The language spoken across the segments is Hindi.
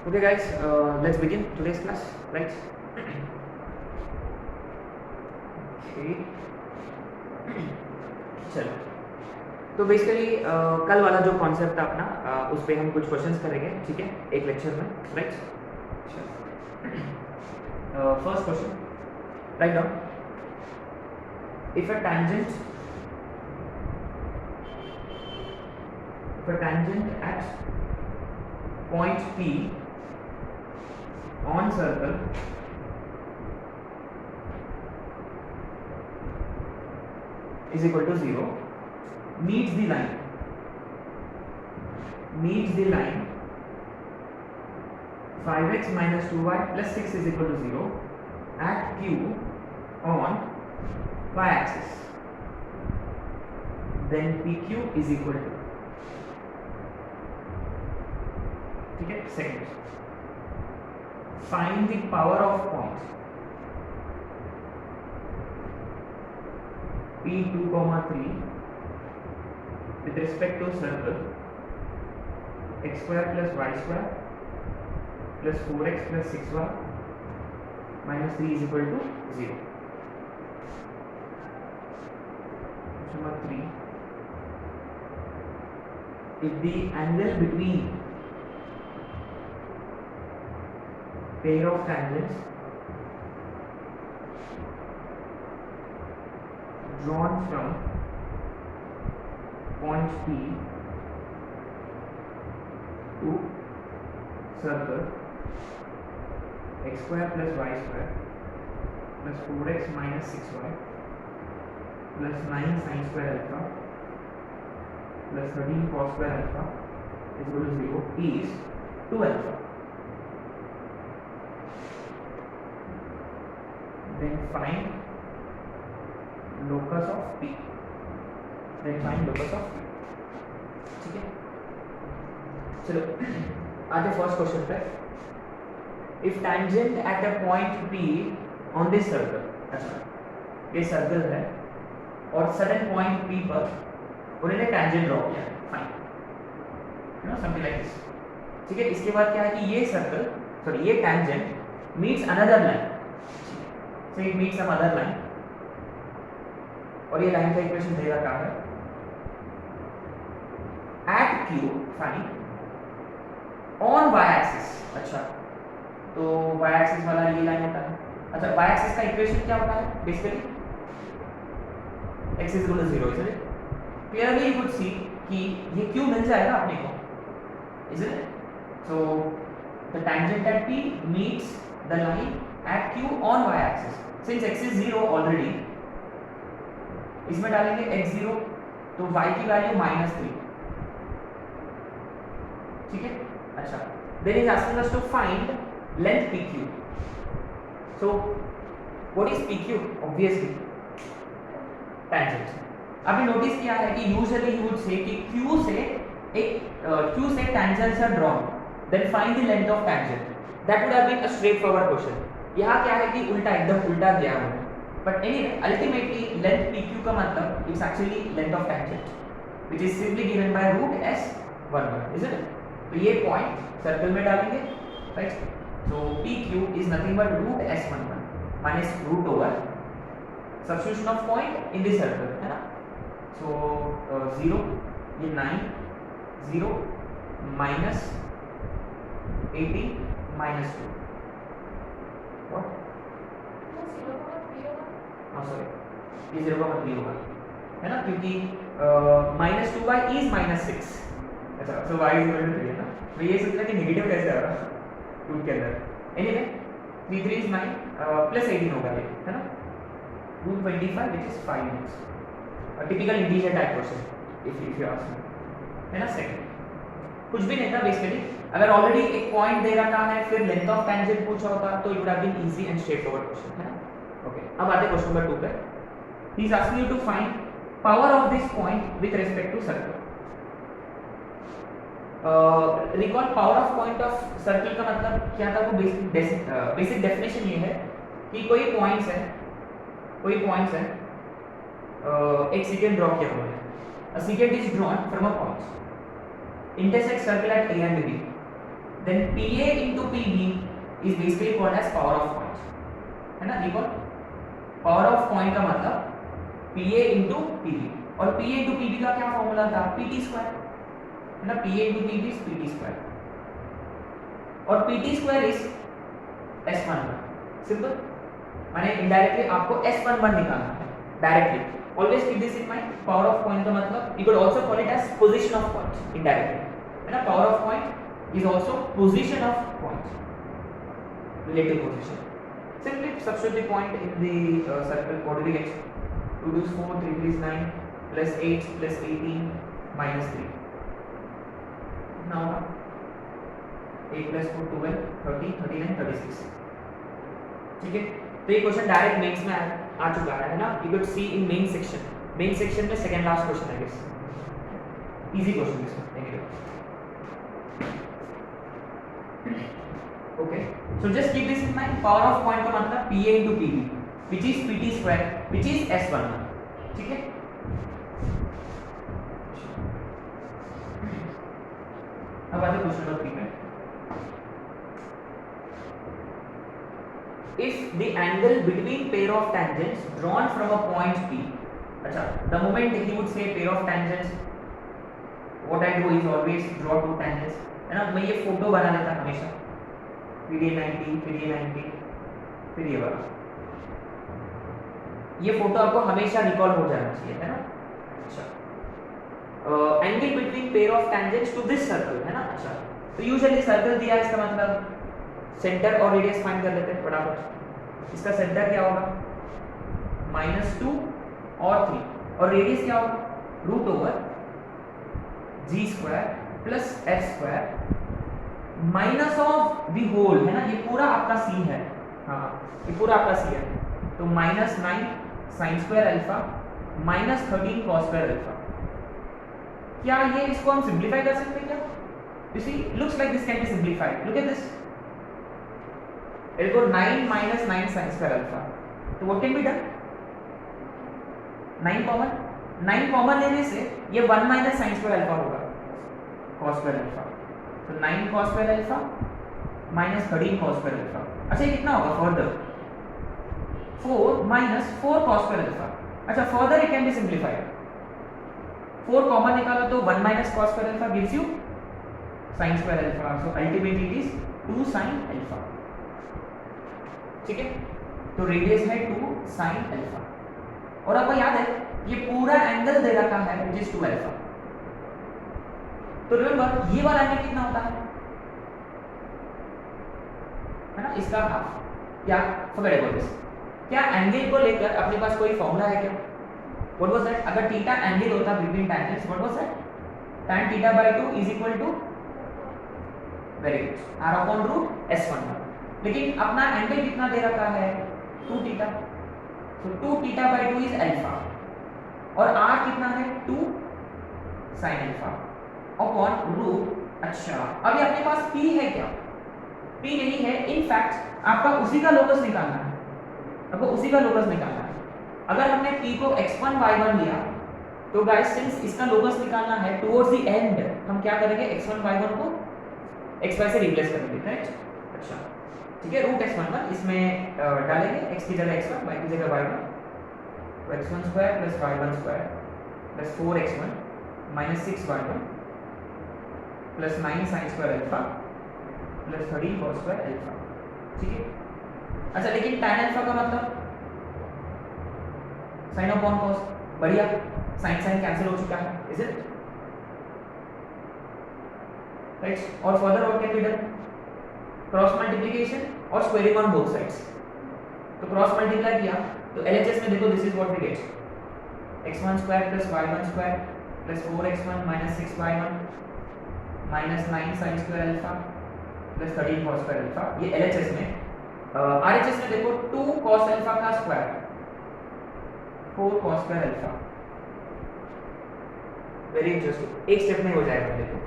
Okay guys, let's begin today's class, right? Okay. चलो, तो बेसिकली कल वाला जो कॉन्सेप्ट था अपना, उस पर हम कुछ क्वेश्चंस करेंगे, ठीक है, एक लेक्चर में, right? First question, write down, if a tangent at point P on circle is equal to 0 meets the line 5x minus 2y plus 6 is equal to 0 at Q on y axis, then PQ is equal to, ठीक है. Second, find the power of points P2, 3 with respect to circle x square plus y square plus 4x plus 6y minus 3 is equal to 0. Number 3, if the angle between pair of tangents drawn from point P to circle x square plus y square plus 4x minus 6y plus 9 sin square alpha plus 13 cos square alpha is equal to 0 is 2 alpha. Then find locus of P. ठीक है, चलो आगे फर्स्ट क्वेश्चन पे. If tangent at a point P on this circle, अच्छा ये सर्कल है और सडन पॉइंट P पर उन्होंने tangent ड्रॉ किया, fine, you know something like this, ठीक है. इसके बाद क्या है कि ये सर्कल, सॉरी ये tangent meets another line, so it meets some other line, और ये लाइन का इक्वेशन दे रखा है at Q, fine, on y axis. अच्छा, तो y axis वाला ये लाइन होता है. अच्छा, y axis का इक्वेशन क्या होता है basically, x is equal to 0, isn't it? Clearly you could see कि ये Q मिल जाएगा अपने को, isn't it? So the tangent at P meets the line at Q on y axis. Since x is 0 already, इसमें डालेंगे x0, तो y की वैल्यू -3, ठीक है. अच्छा, then is asking us to find length PQ. So what is PQ? Obviously tangent. आपने नोटिस किया है कि यूजुअली यू वुड से कि Q से tangents are drawn, then find the length of tangent. That would have been a straightforward question. यहाँ क्या है कि उल्टा, एकदम उल्टा दिया हुआ है. But anyway, ultimately length PQ का मतलब it's actually length of tangent, which is simply given by root S11, isn't it? तो ये पॉइंट सर्कल में डालेंगे, right. So PQ is nothing but root S11 minus root over substitution of point in the circle, है ना. So 0, ये 9, 0 minus 80 minus 2. What? सॉरी, ये 0,3 होगा, है ना, क्योंकि -2y is -6. अच्छा, so y is equal to 3 है ना. तो ये सोचना कि नेगेटिव कैसे आ रहा रूट के अंदर. एनीवे 3 3 is 9 प्लस 18 होगा ये, है ना. Root 25 which is 5 minutes. A typical integer type question if you ask me, है ना. सेकंड कुछ भी नहीं था बेसिकली. अगर ऑलरेडी एक पॉइंट दे रखा है फिर लेंथ ऑफ टेंजेंट पूछा होता तो it would have been easy and straightforward question, है ना. ओके, अब आते क्वेश्चन नंबर 2 पे. He is asking you to find power of this point with respect to circle. Recall power of point of circle का मतलब क्या था. वो बेसिक डेफिनेशन ये है कि कोई पॉइंट्स है, एक सेकेंड ड्रॉ किया हुआ है. A secant is drawn from a point intersect circle at A and B. then PA into PB is basically called as power of point, है ना? रिकॉल पावर ऑफ पॉइंट का मतलब PA into PB, और PA into PB का क्या फॉर्मूला था? PT स्क्वायर, है ना? PA into PB is PT square, और PT square is S11, simple. माने इनडायरेक्टली आपको S11 निकालना है directly. Always keep this in mind. Power of point का मतलब you could also call it as position of point indirectly, है ना? Power of point is also position of point, relative position. Simply substitute the point in the circle. What do we get? 2 2 is 4, 3 3 is 9, plus 8 plus 18 minus 3. Now 8 plus 4 12, 30, 39, 36. ठीक है, तो ये क्वेश्चन डायरेक्ट मेंस में आ चुका है ना? You could see in main section. Main section में सेकंड लास्ट क्वेश्चन है this. Easy question this one. Okay, so just keep this in mind. Power of point का मतलब PA into PB, which is PT square, which is S11. ठीक है? अब आते क्वेश्चन नंबर 3 में। If the angle between pair of tangents drawn from a point P, अच्छा, the moment he would say pair of tangents, what I do is always draw two tangents, है ना? मैं ये फोटो बना लेता हमेशा, फिर ये 90, फिर ये 90, फिर ये वाला। ये फोटो आपको हमेशा रिकॉल हो जाना चाहिए, है ना? अच्छा, angle between pair of tangents to this circle, है ना? अच्छा, तो यूजुअली सर्कल दिया है, इसका मतलब सेंटर और रेडियस फाइंड कर लेते हैं फटाफट। इसका सेंटर क्या होगा? -2 और 3, और रेडियस क्या होगा? √g² plus f² minus of the whole, है ना? ये पूरा आपका सी है, हाँ ये पूरा आपका सी है, तो -9 sin square alpha -13 cos square alpha. क्या ये इसको हम सिंपलीफाई कर सकते हैं क्या? You see looks like this can be simplified. Look at this, it go 9 - 9 sin square alpha, तो what can be done? 9 common लेने से ये 1 - sin स्क्वायर अल्फा होगा, cos स्क्वायर अल्फा, तो 9 cos square alpha -13 cos square alpha. अच्छा ये कितना होगा फर्दर? 4 - 4 cos square alpha. अच्छा further it can be simplified, 4 common निकालो तो 1 - cos square alpha gives you sin square alpha, so ultimately it is 2 sin alpha. ठीक है, तो रेडियस है 2 sin अल्फा, और आपको याद है ये पूरा एंगल दे रखा है व्हिच इज 2 अल्फा। तो रिमेंबर ये वाला एंगल कितना होता है ना? इसका हाफ। क्या फॉरगेट अबाउट दिस। क्या एंगल को लेकर अपने पास कोई फॉर्मूला है क्या? What was that? अगर थीटा एंगल होता between tangents, what was that? tan θ/2 is equal to, very good, r/√s11। लेकिन अपना एंगल कितना दे रखा है? 2 थीटा, तो 2 θ/2 इज अल्फा, और r कितना है? 2 sin अल्फा अपॉन रूट। अच्छा अब ये अपने पास P है क्या? P नहीं है, इनफैक्ट आपका उसी का लोकस निकालना है, आपको उसी का लोकस निकालना है। अगर हमने P को x1 y1 लिया, तो गाइस सिंस इसका लोकस निकालना है टुवर्ड्स द एंड, हम क्या करेंगे? x1 y1 को xy से रिप्लेस करेंगे, राइट? अच्छा ठीक है, √x11 इसमें डालेंगे, x की जगह x1, y की जगह y1, तो x1² + y1² + 4x1 - 6y1 + 9 sin square alpha + 13 cos square alpha. ठीक है, अच्छा लेकिन tan अल्फा का मतलब sin अपॉन cos, बढ़िया, sin कैंसिल हो चुका है, इज इट राइट? और further what can be done? Cross multiplication और स्क्वेयरिंग ऑन बोथ साइड्स। तो क्रॉस मल्टीप्लाई किया तो LHS में देखो this is what we get, x1² + y1² + 4x1 - 6y1 - 9 sin square alpha + 13 cos square alpha. ये LHS में। RHS में देखो 2 cos अल्फा का square, 4 cos square alpha. Very interesting, एक स्टेप में हो जाएगा। देखो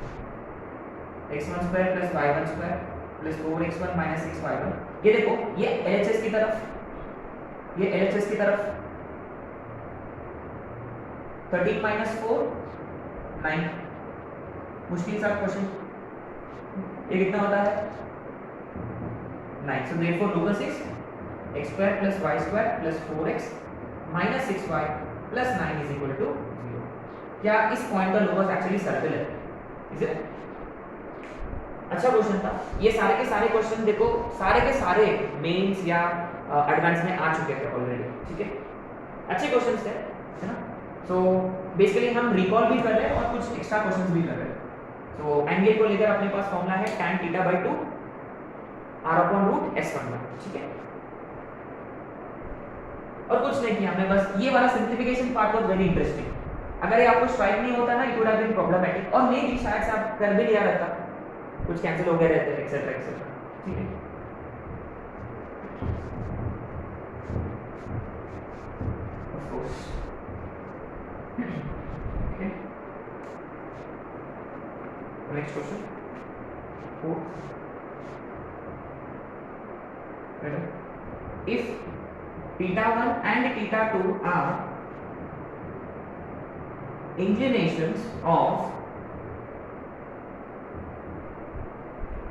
x1² + y1² + 4x1 - 6y1, ये देखो ये LHS की तरफ, ये LHS की तरफ 13 - 4 9। मुश्किल सा क्वेश्चन, ये कितना होता है 9. So therefore locus is x square plus y square plus 4x minus 6y plus 9 is equal to 0. क्या इस पॉइंट का लोकस एक्चुअली सर्कल है? Is it? अच्छा क्वेश्चन था ये. सारे के सारे क्वेश्चन देखो, सारे के सारे मेंस या एडवांस में आ चुके थे ऑलरेडी. ठीक है, अच्छे क्वेश्चंस थे, है ना. सो बेसिकली हम रिकॉल भी कर रहे हैं और कुछ एक्स्ट्रा क्वेश्चंस भी कर रहे हैं. सो एंगल को लेकर अपने पास फॉर्मूला है tan theta by 2 r upon root s1. ठीक है, और कुछ नहीं किया हमने, बस ये वाला simplification part was very interesting. अगर ये आपको स्ट्राइक नहीं होता ना, it would have been problematic, और मे भी शायद से आप कर भी लिया रहता, कुछ कैंसिल हो गए रहते एक्सेट्रा एक्सेट्रा. ठीक है, of course. Okay, next question 4. If theta 1 and theta 2 are inclinations of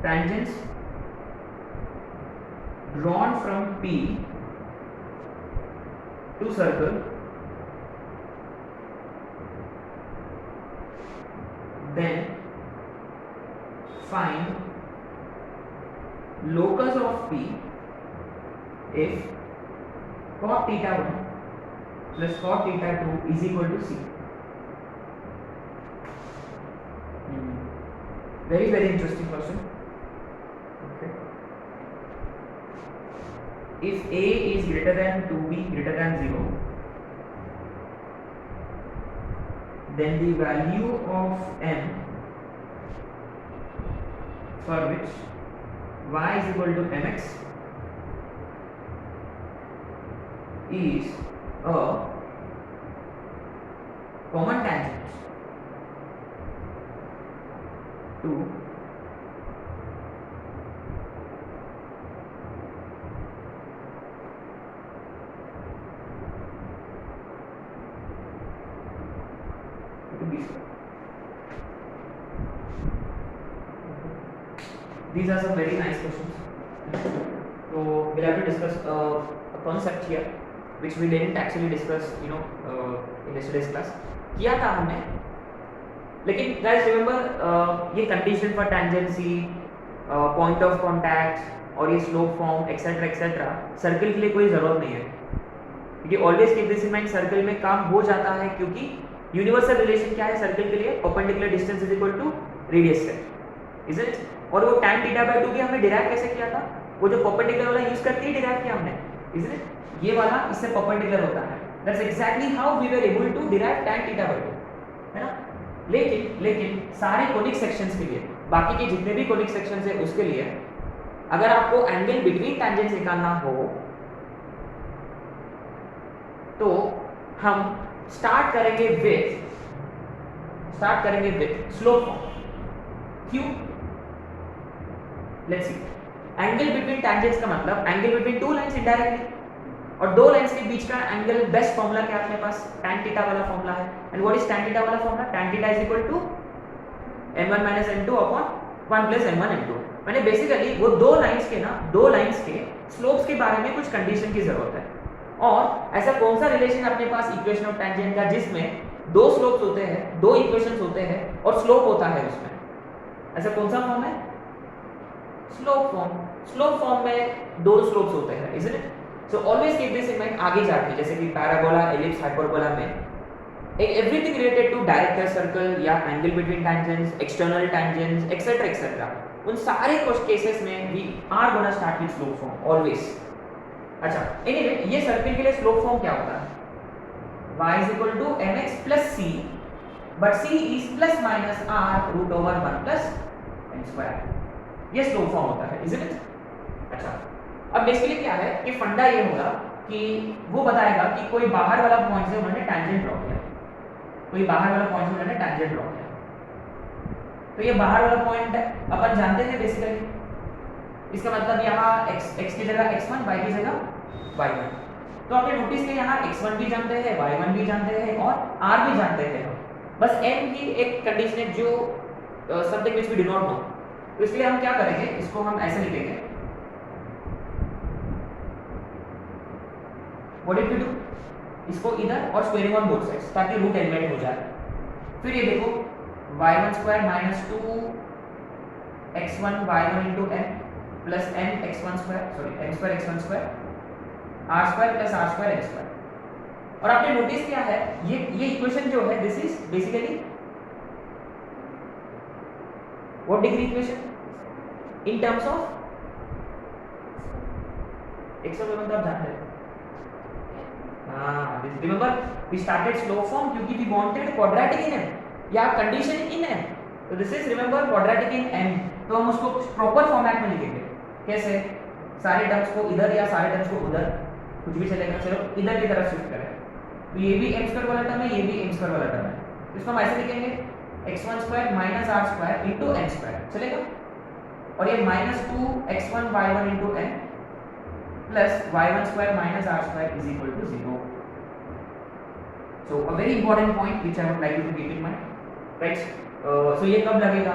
tangents drawn from P to circle, then find locus of P if cot theta 1 plus cot theta 2 is equal to C. Very very interesting question. Okay. If A is greater than 2B greater than 0, then the value of M for which y is equal to mx is a common tangent to B square. These are some very nice questions. So we'll have to discuss a concept here which we didn't actually discuss, in yesterday's class. किया था हमने, लेकिन guys remember ये condition for tangency, point of contact और ये slope form etc etc circle के लिए कोई ज़रूरत नहीं है, क्योंकि always keep this in mind, circle में काम हो जाता है क्योंकि यूनिवर्सल रिलेशन क्या है सर्कल के लिए, perpendicular distance is equal to radius है, इज इट. और वो tan थीटा बाय 2 भी हमने डिराइव कैसे किया था, वो जो परपेंडिकुलर वाला यूज करके ही डिराइव किया हमने, इज इट. ये वाला इससे परपेंडिकुलर होता है, that's exactly how we were able to derive tan theta by 2, है ना. लेकिन सारे कोनिक सेक्शंस के लिए, बाकी के जितने भी कोनिक सेक्शंस है उसके लिए अगर आपको एंगल बिटवीन टैंजेंट्स निकालना हो तो हम स्टार्ट करेंगे विथ स्लोप फॉर्म. क्यों? Let's see. Angle between tangents का मतलब angle between two lines indirectly, और दो लाइंस के बीच का एंगल बेस्ट फॉर्मूला क्या है अपने पास, tan थीटा वाला फॉर्मूला है. And what is tan theta वाला formula, tan theta is equal to m1 - m2 upon 1 + m1 m2. मैंने बेसिकली वो दो लाइंस के स्लोप्स के बारे में कुछ कंडीशन की जरूरत है. और ऐसा कौन सा रिलेशन अपने पास इक्वेशन ऑफ टेंजेंट का जिसमें दो स्लोप्स होते हैं, दो इक्वेशंस होते हैं और स्लोप होता है उसमें, ऐसा कौन सा फॉर्म है, स्लोप फॉर्म. स्लोप फॉर्म में दो स्लोप्स होते हैं, isn't it. So always keep this in mind. आगे जाके जैसे कि पैराबोला, एलिप्स, हाइपरबोला में everything related to director circle या angle between tangents, external tangents etcetera etcetera, उन सारे केसेस में we are gonna start with slope form always. अच्छा, एनीवे ये सर्कल के लिए स्लोप फॉर्म क्या होता है, y is equal to mx plus c, but c is plus minus r root over 1 plus m square. ये स्लोप फॉर्म होता है, isn't it? अच्छा, अब बेसिकली क्या है कि फंडा ये होगा कि वो बताएगा कि कोई बाहर वाला पॉइंट से उन्होंने टैंजेंट ड्रॉ किया, कोई बाहर वाला पॉइंट से उन्होंने टैंजेंट ड्रॉ किया. तो ये बाहर वाला पॉइंट अपन जानते हैं बेसिकली, इसका मतलब यहाँ x की जगह x1, y की जगह y1. तो आपने नोटिस किया यहाँ x1 भी जानते हैं, y1 भी जानते हैं और r भी जानते हैं. बस m की एक कंडीशन है जो something which we do not know, तो इसलिए हम क्या करेंगे, इसको हम ऐसे लिखेंगे, व्हाट डिड वी डू, इसको इधर और स्क्वायरिंग ऑन बोथ साइड्स ताकि रूट एलिमिनेट हो जाए। फिर ये देखो y1 square minus 2 x1 y1 into n plus n x1 square, sorry n square x1 square r square plus r square n स्क्वायर। और आपने नोटिस किया है ये इक्वेशन जो है this is basically what degree equation in terms of x और y आप जानते हैं। हाँ, remember we started slope form क्योंकि we wanted quadratic in m या कंडीशन इन m, तो this is remember quadratic in m, तो हम उसको प्रॉपर फॉर्मेट में लिखेंगे। कैसे, सारे टर्म्स को इधर या सारे टर्म्स को उधर, कुछ भी चलेगा, चलो इधर की तरफ शिफ्ट करें, तो ये भी m स्क्वायर वाला टर्म है, ये भी m स्क्वायर वाला टर्म है, इसको हम ऐसे लिखेंगे x1 square minus r square into n square, चलेगा। और ये minus 2 x1 y1 into n plus y1 square minus r square is equal to 0. So a very important point which I would like you to keep in mind, right? So ये कब लगेगा,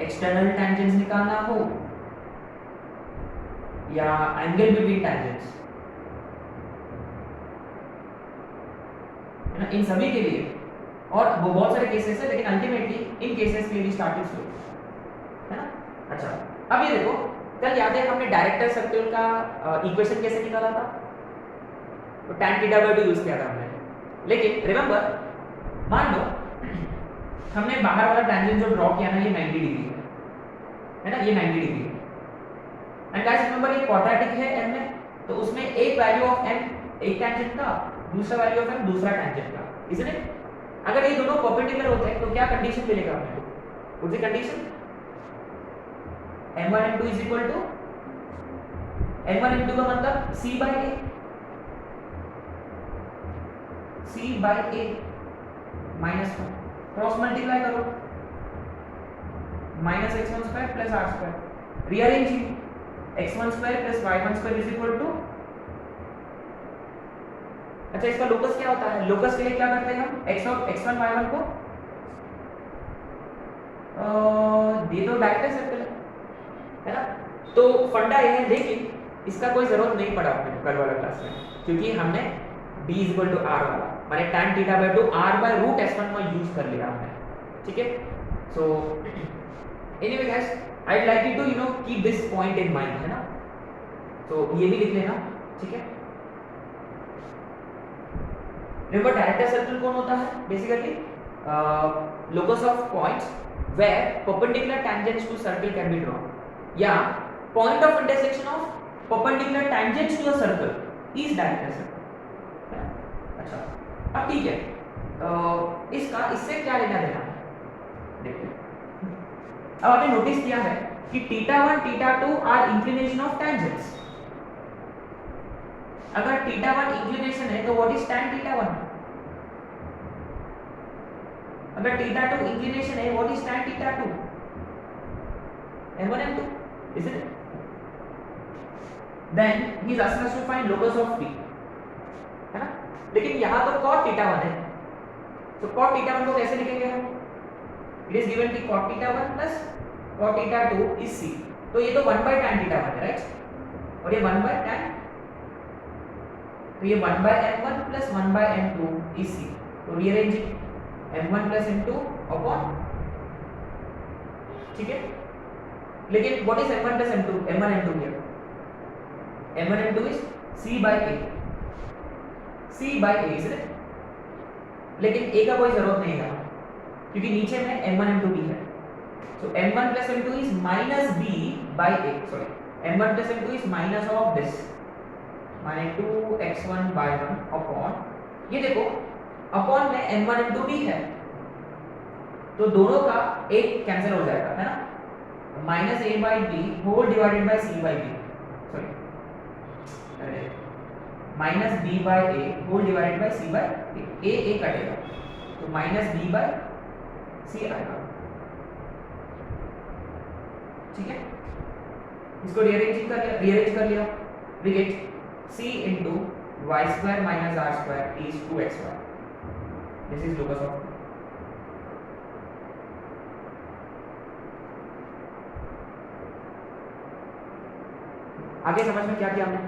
external tangents निकालना हो या angle between tangents, है ना, इन सभी के लिए। और वो बहुत सारे केसेस है, लेकिन अल्टीमेटली इन केसेस के लिए स्टार्टेड स्लो, है ना। अच्छा, अब ये देखो, कल याद है हमने डायरेक्टर सर्कल का इक्वेशन कैसे निकाला था, तो tan थीटा बाय 2 यूज किया था हमने। लेकिन रिमेंबर, मान लो हमने बाहर वाला टेंजेंट जो ड्रॉ किया ना, ये 90 डिग्री है ना, ये 90 डिग्री है। एंड गाइस रिमेंबर ये क्वाड्रेटिक है m में, तो उसमें एक वैल्यू ऑफ m एक टेंजेंट का, दूसरा वैल्यू ऑफ m दूसरा टेंजेंट का, इसलिए अगर ये दोनों परपेंडिकुलर होते हैं तो क्या कंडीशन मिलेगा हमें, उसी condition m1 m2 is equal to m1 m2 का मतलब c by a, c by a minus 1, cross multiply करो, minus x1 square plus r square, rearranging x1 square plus y1 square is equal to, अच्छा इसका लोकस क्या होता है, लोकस के लिए क्या करते हैं हम, x और x1 y1 को दे दो डायरेक्टर सर्कल है ना, तो फंडा ये है, लेकिन इसका कोई जरूरत नहीं पड़ा अपने कल वाला क्लास में, क्योंकि हमने d इक्वल टू r वाला माने tan theta by 2 r by root s1 में यूज कर लिया हमने, ठीक है। So anyway guys, I would like you to you know keep this point in mind, है ना, तो ये भी लिख लेना, ठीक है। रिमेंबर डायरेक्टर सर्कल कौन होता है, basically locus of points where perpendicular tangents to circle can be drawn, या point of intersection of perpendicular tangents to a circle is director circle. अच्छा, अब ठीक है, इसका इससे क्या लेना देना है, देखिए अब आपने नोटिस किया है कि θ1 θ2 आर इंक्लिनेशन ऑफ टेंजेंट्स। अगर θ1 इंक्लिनेशन है तो व्हाट इज tan θ1, अगर θ2 इंक्लिनेशन है what is tan θ2, m1 m2, isn't it? Then he is asking us to find locus of p, है ना, लेकिन यहाँ तो cot θ1 है, तो cot θ1 को कैसे लिखेंगे हम, it is given कि cot θ1 plus cot θ2 is c, तो ये तो 1 by tan θ1 है, राइट, और ये 1 by tan, तो ये 1 by m1 plus 1 by m2 is c, तो rearranging m1 plus m2 upon, ठीक है। लेकिन what is m1 plus m2, m1 m2 क्या, m1 m2 is c by a, c by a, isn't it? लेकिन a का कोई जरूरत नहीं है क्योंकि नीचे में m1 m2 भी है, so m1 plus m2 is minus b by a, sorry m1 plus m2 is minus of this, माने 2x1 by 1 अपॉन, ये देखो अपॉन में m1 m2 भी है, तो दोनों का एक कैंसिल हो जाएगा, है ना, minus a by b whole divided by c by b, sorry minus b by a whole divided by c by a कटेगा, तो माइनस b by c आएगा, ठीक है। इसको रीअरेंज कर लिया, we get c into y square minus r square is 2xy, this is locus of, आगे समझ में क्या किया हमने?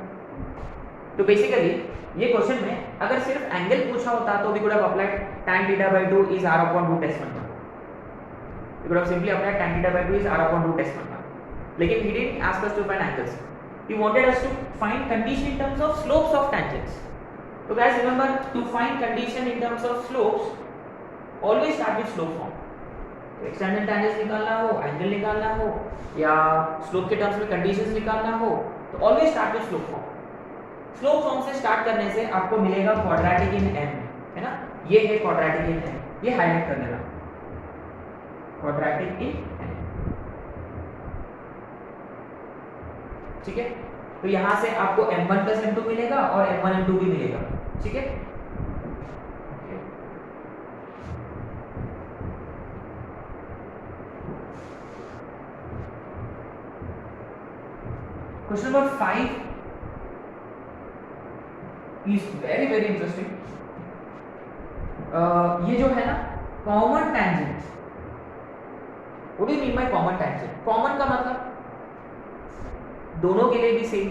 तो बेसिकली ये क्वेश्चन में अगर सिर्फ एंगल पूछा होता तो we could have applied tan थीटा by 2 is r upon root s1, we could have simply applied tan theta by 2 is r upon root s1, लेकिन he didn't ask us to find angles, he wanted us to find condition in terms of slopes of tangents. So guys remember, to find condition in terms of slopes always start with slope form. Extended tangent निकालना हो, एंगल निकालना हो या स्लोप के टर्म्स में कंडीशंस निकालना हो तो always start with slope form. Slope form से स्टार्ट करने से आपको मिलेगा क्वाड्रेटिक इन n, है ना? ये है क्वाड्रेटिक इन n, ये हाईलाइट कर देना, क्वाड्रेटिक इन n. ठीक है, तो यहां से आपको m1 प्लस m2 मिलेगा और m1 m2 भी मिलेगा. ठीक है, question number 5 is very very interesting. ये जो है ना common tangent, what do you mean by common tangent? Common का मतलब दोनों के लिए भी सेम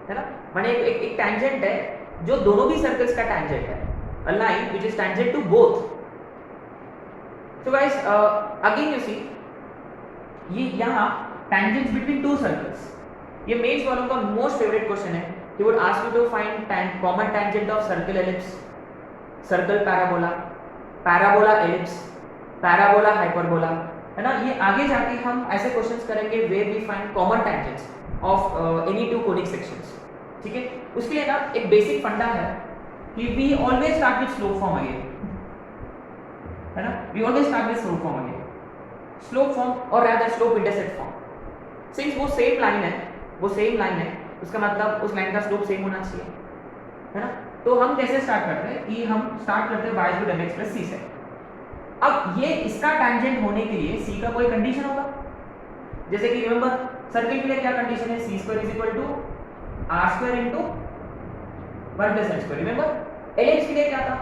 है ना, माने एक टेंजेंट है जो दोनों भी सर्कल्स का टेंजेंट है, a line which is tangent to both. So guys again you see ये यहां टेंजेंट्स बिटवीन टू सर्कल्स, ये मेंस वालों का मोस्ट फेवरेट क्वेश्चन है. He would ask you to find common tangent of circle ellipse, circle parabola, parabola ellipse, parabola hyperbola, है ना? ये आगे जाके हम ऐसे क्वेश्चंस करेंगे where we find common tangents of any two conic sections. ठीक है, उसके लिए ना एक बेसिक फंडा है कि we always start with slope form again, है ना? We always start with slope form again, slope form और rather slope intercept form. Since वो सेम लाइन है, वो सेम लाइन है, उसका मतलब उस लाइन का स्लोप सेम होना चाहिए, है ना? तो हम कैसे स्टार्ट करते हैं कि हम स्टार्ट करते हैं y equal to mx plus c से. अब ये इसका टैंजेंट होने के लिए c का कोई कंडीशन होगा, जैसे कि रिमेंबर सर्कल के लिए क्या कंडीशन है, c square is equal to r square into 1 plus m square. Remember ellipse के लिए क्या था,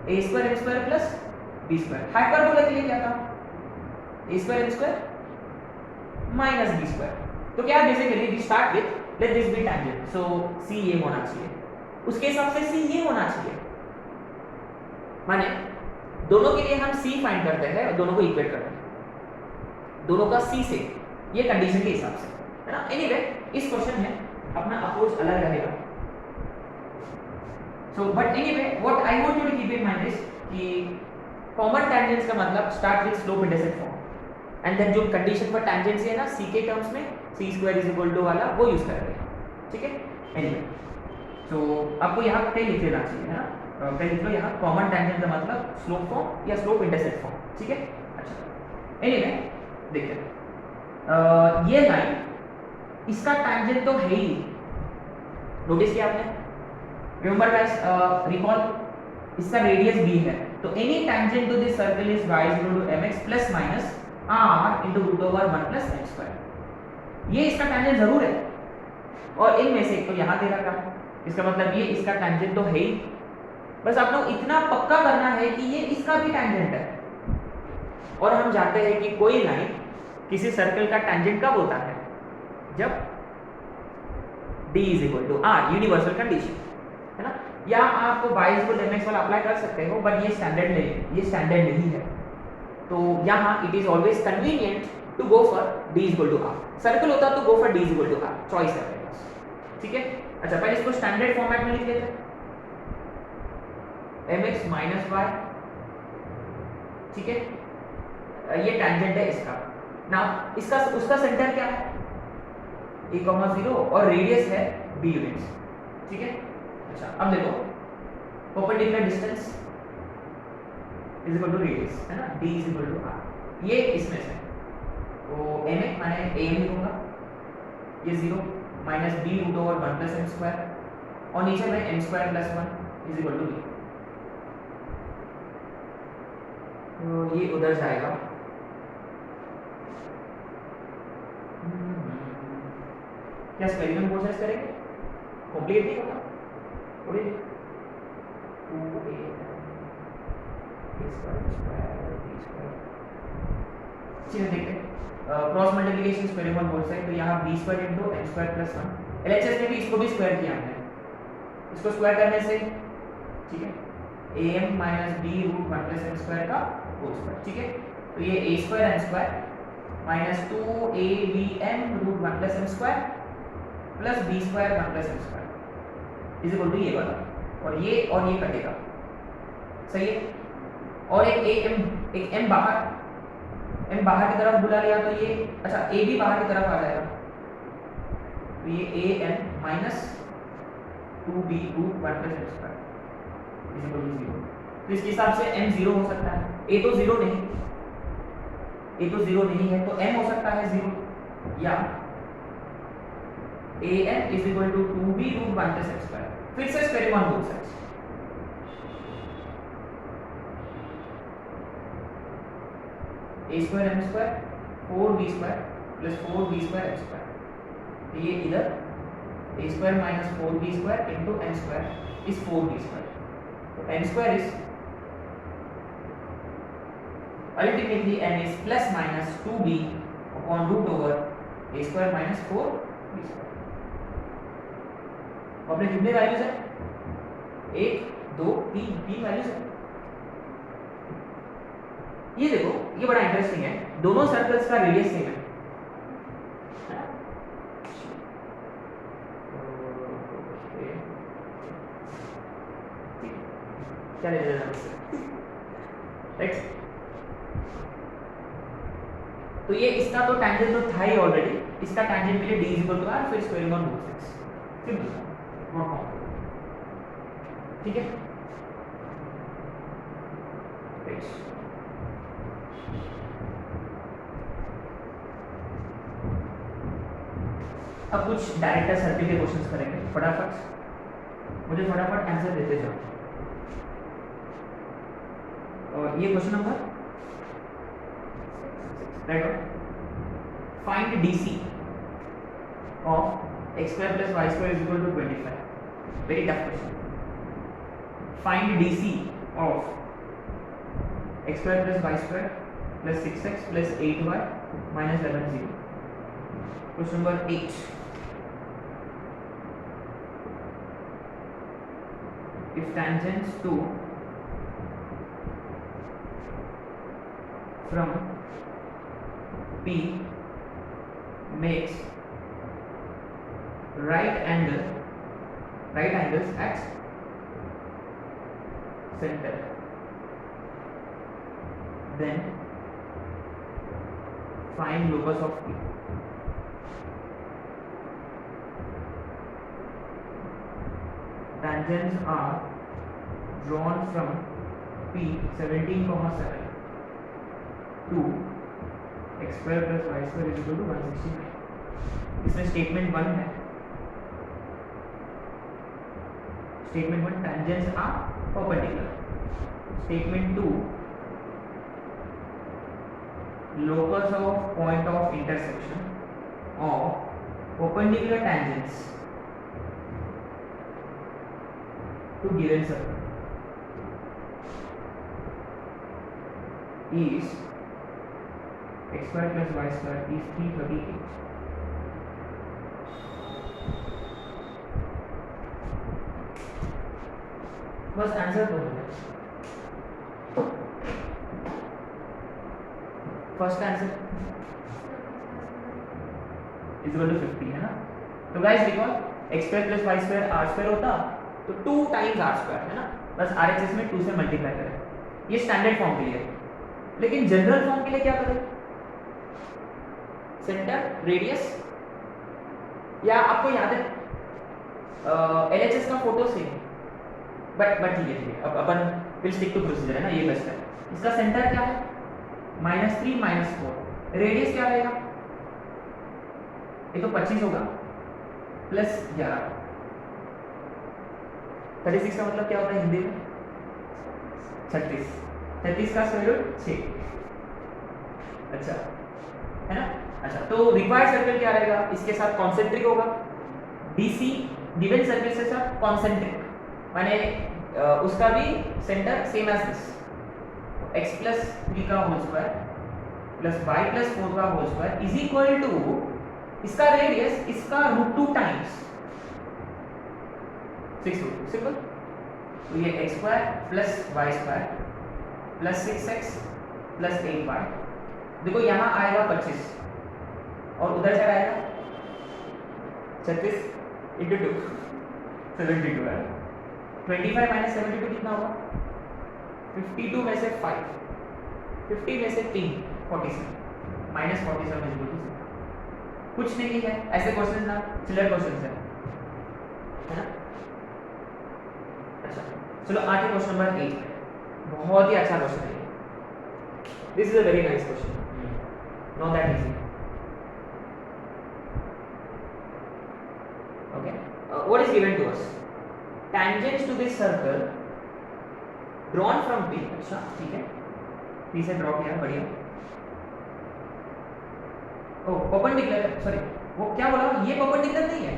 a square m square plus b square. Hyperbola के लिए क्या था, a square m square minus b square. तो क्या basically we start with let this be tangent, so c ये होना चाहिए, उसके हिसाब से c ये होना चाहिए, माने दोनों के लिए हम c फाइंड करते हैं और दोनों को इक्वेट करते हैं, दोनों का c से, ये कंडीशन के हिसाब से, है ना? एनीवे इस क्वेश्चन में अपना अप्रोच अलग रहेगा. So but anyway what I want you to keep in mind is कि कॉमन टेंजेंट्स का मतलब start with slope intercept form, and then जो कंडीशन फॉर टेंजेंट्स है ना c के टर्म्स में c square is equal to वाला वो यूज करेंगे. ठीक है, एनीवे तो आपको यहाँ पे लिख लेना चाहिए, है ना? पे लिख लो यहाँ कॉमन टेंजेंट का मतलब स्लोप फॉर्म या स्लोप इंटरसेप्ट फॉर्म. ठीक है, अच्छा एनीवे देखते हैं ये लाइन, इसका टेंजेंट तो है ही, नोटिस किया आपने? रिमेंबर गाइस, रिकॉल इसका रेडियस b है, तो any tangent to this circle is y equal to mx plus minus r into root over 1 plus m square. ये इसका टेंजेंट जरूर है और इनमें से तो यहां दे रखा है, इसका मतलब ये इसका टेंजेंट तो है ही. बस आप लोग इतना पक्का करना है कि ये इसका भी टेंजेंट है. और हम जानते हैं कि कोई लाइन किसी सर्कल का टेंजेंट कब होता है, जब d is equal to r, universal condition, है ना? या आप y इक्वल टू mx वाला अप्लाई कर सकते हो, बट ये स्टैंडर्ड नहीं, ये स्टैंडर्ड नहीं है. तो यहाँ it is always convenient to go for d equal to r. Circle होता तो go for d equal to r, choice है अपने पास. ठीक है, अच्छा पहले इसको स्टैंडर्ड फॉर्मेट में लिख लेते हैं, mx माइनस y. ठीक है, ये टेंजेंट है इसका. नाउ इसका उसका सेंटर क्या है, a, 0 और रेडियस है b यूनिट्स. ठीक है, अच्छा अब देखो perpendicular distance is equal to radius, है ना? d is equal to r. ये इसमें से तो mx माने am लिखूंगा, ये 0 minus b root over 1 plus m square और नीचे में m square plus 1 is equal to b. तो ये उधर जाएगा, क्या स्क्वेरिंग प्रोसेस करेंगे, कंप्लीट नहीं होगा थोड़ी 2a स्क्वायर चलिए देखते हैं. Cross multiplication squaring on both side, तो यहाँ b square into n square plus 1। LHS में भी इसको भी स्क्वायर किया हमने, इसको स्क्वायर करने से ठीक है am minus b root 1 plus n square का होल स्क्वायर, ठीक है। तो ये a square n square minus 2abm root 1 plus n square plus b square 1 plus n square is equal to ये वाला, और ये कटेगा, सही है। और एक m बाहर की तरफ बुला लिया तो ये अच्छा a भी बाहर की तरफ आ जाएगा, तो ये am minus 2b root 1 plus n square is equal to 0। तो इसके हिसाब से m 0 हो सकता है, a तो 0 नहीं है, तो m हो सकता है 0, या am is equal to 2b root 1 plus n square. फिर से squaring on both sides, a square m square 4b square plus 4b square m square, तो ये इधर a square minus 4b square into n square is 4b square, तो n square is ultimately n is plus minus 2b upon root over a square minus 4b square। अपने कितने वैल्यूज है, 1 2 3 वैल्यूज है। ये देखो, ये बड़ा इंटरेस्टिंग है, दोनों सर्कल्स का रेडियस सेम है, क्या ले लेना नेक्स्ट। तो ये इसका तो टैंजेंट तो था ही ऑलरेडी, इसका टैंजेंट के लिए d इक्वल टू r, फिर squaring on both sides, simple not complicated, ठीक है। अब कुछ डायरेक्टर सर्किल के क्वेश्चंस करेंगे, मुझे फटाफट आंसर देते जाओ। और ये question number right, find DC of x square plus y square is equal to 25, very tough question। find DC of x square plus y square plus 6x plus 8y minus 11 0। question number 8, if tangents to from P makes right angles at center, then find locus of P। Tangents are drawn from P 17,7 to x square plus y square is equal to 169। इसमें स्टेटमेंट 1 है, statement 1 tangents are perpendicular, statement 2 locus of point of intersection of perpendicular tangents to given circle is x square plus y square is 338। बस आंसर दो, first answer is equal to 50 है ना। तो guys recall x square plus y square r square होता तो 2 टाइम्स r स्क्वायर है ना, बस RHS में 2 से मल्टीप्लाई करें, ये स्टैंडर्ड फॉर्म के लिए। लेकिन जनरल फॉर्म के लिए क्या करें, सेंटर रेडियस, या आपको याद है LHS का फोटो से, बट ठीक है, अब अपन विल स्टिक टू प्रोसीजर है ना, ये बेस्ट है। इसका सेंटर क्या है, -3 -4, रेडियस क्या रहेगा, ये तो 25 होगा प्लस 11, 36 का मतलब क्या होता है हिंदी में, 36 का स्क्वायर रूट 6, अच्छा है ना। अच्छा, तो रिक्वायर्ड सर्कल क्या रहेगा, इसके साथ कॉन्सेंट्रिक होगा, DC गिवन सर्कल से साथ कॉन्सेंट्रिक, माने उसका भी center same as this, x प्लस 3 का होल स्क्वायर प्लस y प्लस 4 का whole square is equal to इसका रेडियस इसका √2 टाइम्स 6√2 सिंपल। तो ये x square plus y square plus 6x plus 8y, देखो यहाँ आएगा 25 और उधर क्या आएगा 36 इंटू 2 72 है। 25 माइनस 72 कितना होगा 52 में से 5 50 में से 3 47 माइनस 47 इज इक्वल टू 0। कुछ नहीं है, ऐसे क्वेश्चन ना चिल्लर क्वेश्चन है ना। अच्छा चलो आगे क्वेश्चन नंबर 8, बहुत ही अच्छा क्वेश्चन है। This is a very nice question, not that easy. Okay, what is given to us? tangents to this circle drawn from P। अच्छा ठीक है, P से ड्रॉ किया, बढ़िया। ओ परपेंडिकुलर, सॉरी वो क्या बोला, ये परपेंडिकुलर नहीं है।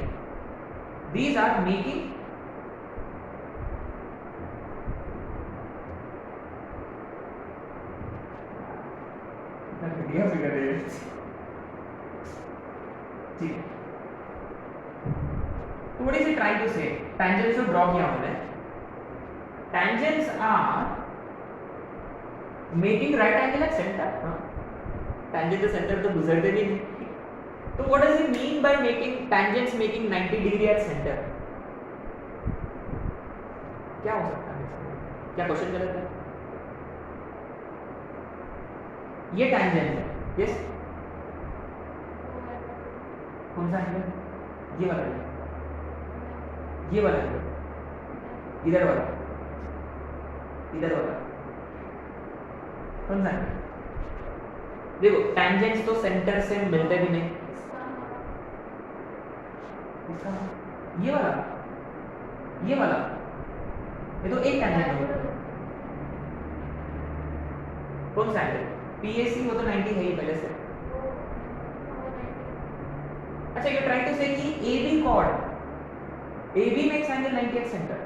These are making बढ़िया फिगर है ठीक है। So what is he trying to say? Tangents को ड्रॉ किया हमने। Tangents are making right angle at center। Tangent से center तो गुजरते भी नहीं। तो what does it mean by making tangents making 90 degree at center? क्या हो सकता है? क्या क्वेश्चन गलत है? ये tangent है, yes? कौन सा एंगल? ये वाला है। ये वाला है, इधर वाला, इधर वाला कौन सा है? देखो टेंजेंट्स तो सेंटर से मिलते भी नहीं। ये वाला, ये वाला, ये तो एक टेंजेंट होगा। कौन सा एंगल? PAC वो तो 90 है ही पहले से। अच्छा, यू ट्राई टू से कि AB chord AB makes angle 90 at center।